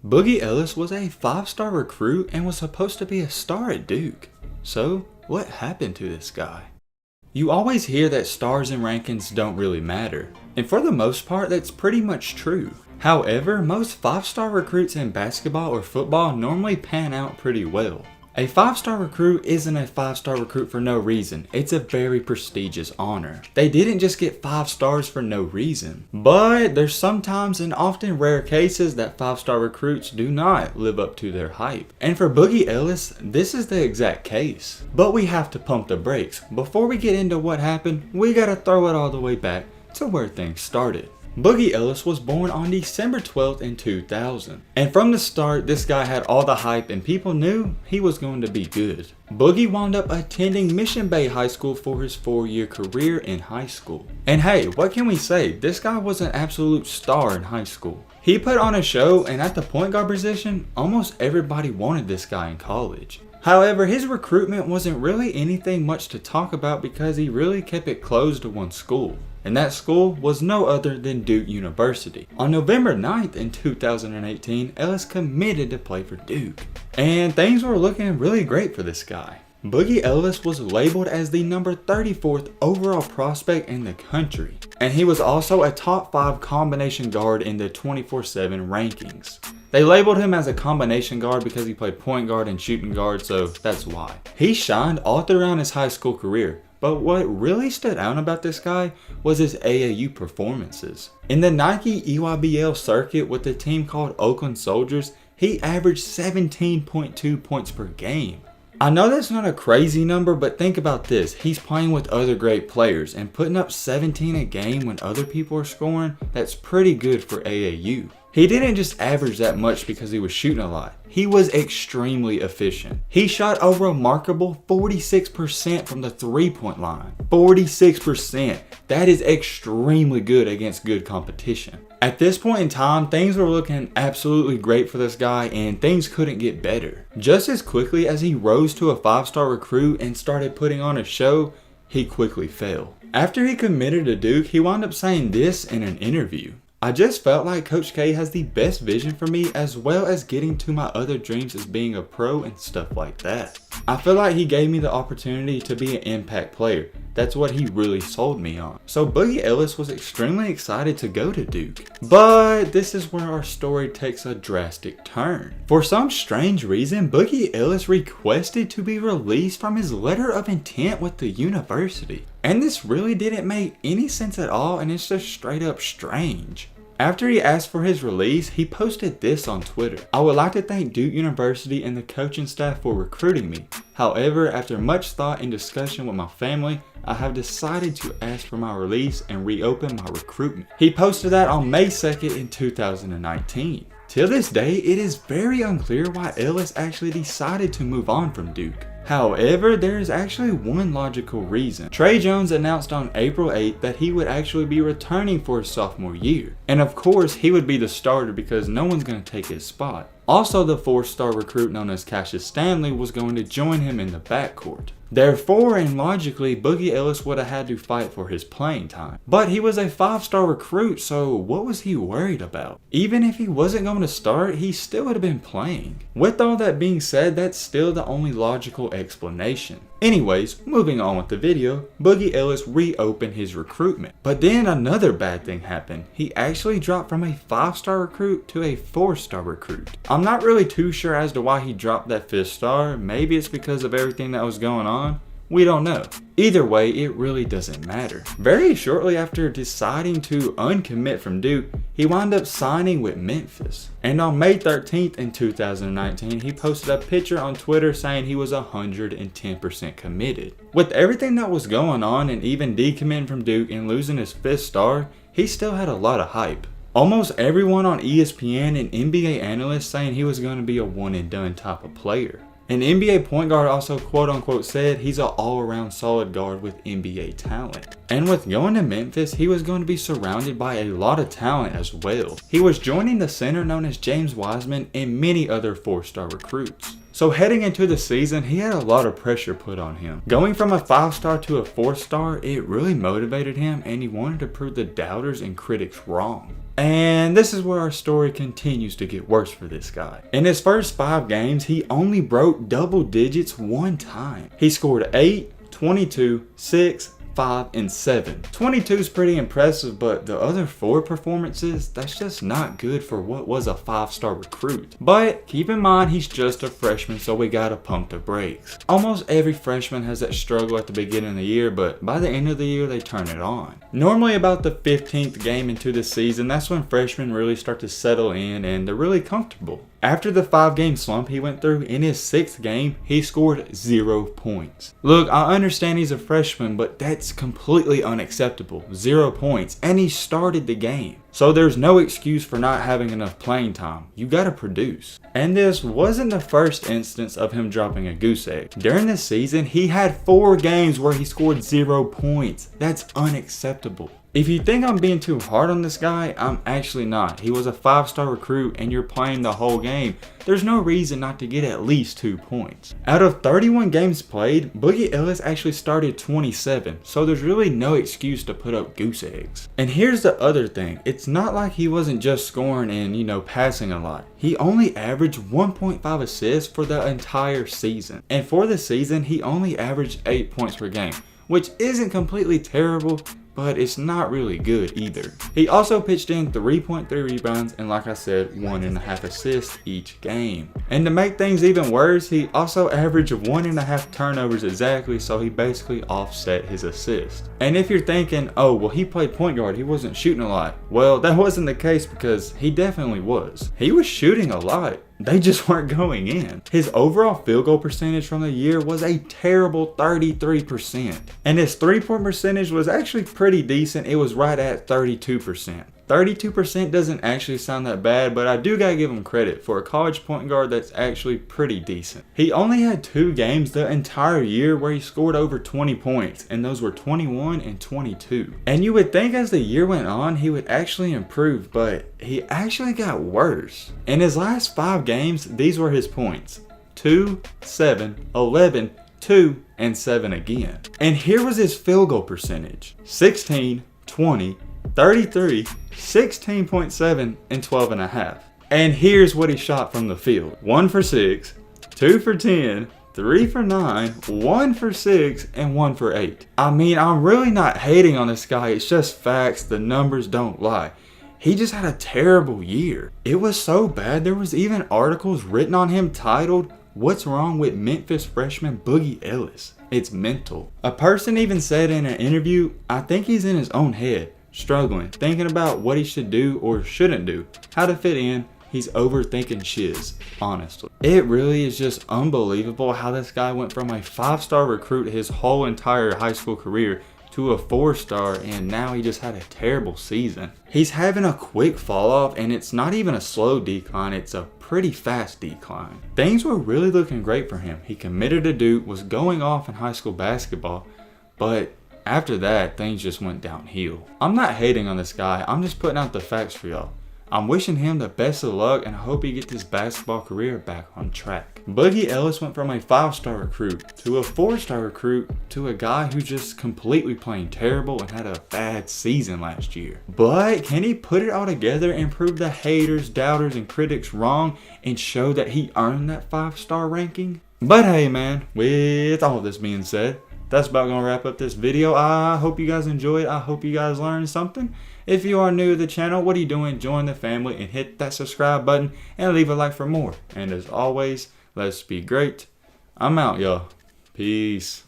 Boogie Ellis was a 5-star recruit and was supposed to be a star at Duke. So, what happened to this guy? You always hear that stars and rankings don't really matter, and for the most part that's pretty much true. However, most 5-star recruits in basketball or football normally pan out pretty well. A 5-star recruit isn't a 5-star recruit for no reason. It's a very prestigious honor. They didn't just get 5 stars for no reason. But there's sometimes and often rare cases that 5-star recruits do not live up to their hype. And for Boogie Ellis, this is the exact case. But we have to pump the brakes. Before we get into what happened, we gotta throw it all the way back to where things started. Boogie Ellis was born on December 12th in 2000. And from the start, this guy had all the hype and people knew he was going to be good. Boogie wound up attending Mission Bay High School for his 4-year career in high school. And hey, what can we say? This guy was an absolute star in high school. He put on a show, and at the point guard position, almost everybody wanted this guy in college. However, his recruitment wasn't really anything much to talk about because he really kept it closed to one school. And that school was no other than Duke University. On November 9th in 2018, Ellis committed to play for Duke. And things were looking really great for this guy. Boogie Ellis was labeled as the number 34th overall prospect in the country. And he was also a top 5 combination guard in the 24/7 rankings. They labeled him as a combination guard because he played point guard and shooting guard, so that's why. He shined all throughout his high school career. But what really stood out about this guy was his AAU performances. In the Nike EYBL circuit with a team called Oakland Soldiers, he averaged 17.2 points per game. I know that's not a crazy number, but think about this. He's playing with other great players and putting up 17 a game when other people are scoring, that's pretty good for AAU. He didn't just average that much because he was shooting a lot. He was extremely efficient. He shot a remarkable 46% from the 3-point line. 46%. That is extremely good against good competition. At this point in time, things were looking absolutely great for this guy and things couldn't get better. Just as quickly as he rose to a 5-star recruit and started putting on a show, he quickly fell. After he committed to Duke, he wound up saying this in an interview. I just felt like Coach K has the best vision for me as well as getting to my other dreams as being a pro and stuff like that. I feel like he gave me the opportunity to be an impact player. That's what he really sold me on. So Boogie Ellis was extremely excited to go to Duke. But this is where our story takes a drastic turn. For some strange reason, Boogie Ellis requested to be released from his letter of intent with the university. And this really didn't make any sense at all, and it's just straight up strange. After he asked for his release, he posted this on Twitter. I would like to thank Duke University and the coaching staff for recruiting me. However, after much thought and discussion with my family, I have decided to ask for my release and reopen my recruitment. He posted that on May 2nd in 2019. Till this day, it is very unclear why Ellis actually decided to move on from Duke. However, there is actually one logical reason. Trey Jones announced on April 8th that he would actually be returning for his sophomore year. And of course, he would be the starter because no one's going to take his spot. Also, the 4-star recruit known as Cassius Stanley was going to join him in the backcourt. Therefore, and logically, Boogie Ellis would have had to fight for his playing time. But he was a 5-star recruit, so what was he worried about? Even if he wasn't going to start, he still would have been playing. With all that being said, that's still the only logical explanation. Anyways, moving on with the video, Boogie Ellis reopened his recruitment. But then another bad thing happened. He actually dropped from a 5-star recruit to a 4-star recruit. I'm not really too sure as to why he dropped that 5th star. Maybe it's because of everything that was going on. We don't know. Either way, it really doesn't matter. Very shortly after deciding to uncommit from Duke, he wound up signing with Memphis. And on May 13th in 2019, he posted a picture on Twitter saying he was 110% committed. With everything that was going on and even decommitting from Duke and losing his 5th star, he still had a lot of hype. Almost everyone on ESPN and NBA analysts saying he was going to be a one and done type of player. An NBA point guard also quote unquote said he's an all-around solid guard with NBA talent. And with going to Memphis, he was going to be surrounded by a lot of talent as well. He was joining the center known as James Wiseman and many other 4-star recruits. So heading into the season, he had a lot of pressure put on him. Going from a 5-star to a 4-star, it really motivated him, and he wanted to prove the doubters and critics wrong. And this is where our story continues to get worse for this guy. In his first 5 games, he only broke double digits 1 time. He scored 8, 22, 6, 5, and 7. 22 is pretty impressive, but the other 4 performances, that's just not good for what was a 5-star recruit. But keep in mind, he's just a freshman, so we gotta pump the brakes. Almost every freshman has that struggle at the beginning of the year, but by the end of the year, they turn it on. Normally about the 15th game into the season, that's when freshmen really start to settle in and they're really comfortable. After the 5-game slump he went through, in his 6th game, he scored 0 points. Look, I understand he's a freshman, but that's completely unacceptable. 0 points, and he started the game. So there's no excuse for not having enough playing time. You gotta produce. And this wasn't the first instance of him dropping a goose egg. During this season, he had 4 games where he scored 0 points. That's unacceptable. If you think I'm being too hard on this guy, I'm actually not. He was a 5-star recruit and you're playing the whole game. There's no reason not to get at least 2 points. Out of 31 games played, Boogie Ellis actually started 27, so there's really no excuse to put up goose eggs. And here's the other thing, it's not like he wasn't just scoring and, passing a lot. He only averaged 1.5 assists for the entire season. And for the season, he only averaged 8 points per game, which isn't completely terrible, but it's not really good either. He also pitched in 3.3 rebounds and, like I said, 1.5 assists each game. And to make things even worse, he also averaged 1.5 turnovers exactly, so he basically offset his assist. And if you're thinking, oh, well, he played point guard, he wasn't shooting a lot. Well, that wasn't the case because he definitely was. He was shooting a lot. They just weren't going in. His overall field goal percentage from the year was a terrible 33%. And his 3-point percentage was actually pretty decent. It was right at 32%. 32% doesn't actually sound that bad, but I do gotta give him credit. For a college point guard, that's actually pretty decent. He only had 2 games the entire year where he scored over 20 points, and those were 21 and 22. And you would think as the year went on, he would actually improve, but he actually got worse. In his last 5 games, these were his points: 2, 7, 11, 2, and 7 again. And here was his field goal percentage: 16, 20, 33, 16.7, and 12.5. And here's what he shot from the field: 1 for 6, 2 for 10, 3 for 9, 1 for 6, and 1 for 8. I mean, I'm really not hating on this guy, it's just facts, the numbers don't lie. He just had a terrible year. It was so bad, there was even articles written on him titled, "What's wrong with Memphis freshman Boogie Ellis? It's mental." A person even said in an interview, "I think he's in his own head, struggling, thinking about what he should do or shouldn't do, how to fit in. He's overthinking shiz," honestly. It really is just unbelievable how this guy went from a 5-star recruit his whole entire high school career to a 4-star, and now he just had a terrible season. He's having a quick fall off, and it's not even a slow decline, it's a pretty fast decline. Things were really looking great for him. He committed to Duke, was going off in high school basketball, but after that, things just went downhill. I'm not hating on this guy, I'm just putting out the facts for y'all. I'm wishing him the best of luck and I hope he gets his basketball career back on track. Boogie Ellis went from a 5-star recruit to a 4-star recruit to a guy who's just completely playing terrible and had a bad season last year. But can he put it all together and prove the haters, doubters, and critics wrong and show that he earned that 5-star ranking? But hey man, with all this being said, that's about gonna wrap up this video. I hope you guys enjoyed. I hope you guys learned something. If you are new to the channel, what are you doing? Join the family and hit that subscribe button and leave a like for more. And as always, let's be great. I'm out, y'all. Peace.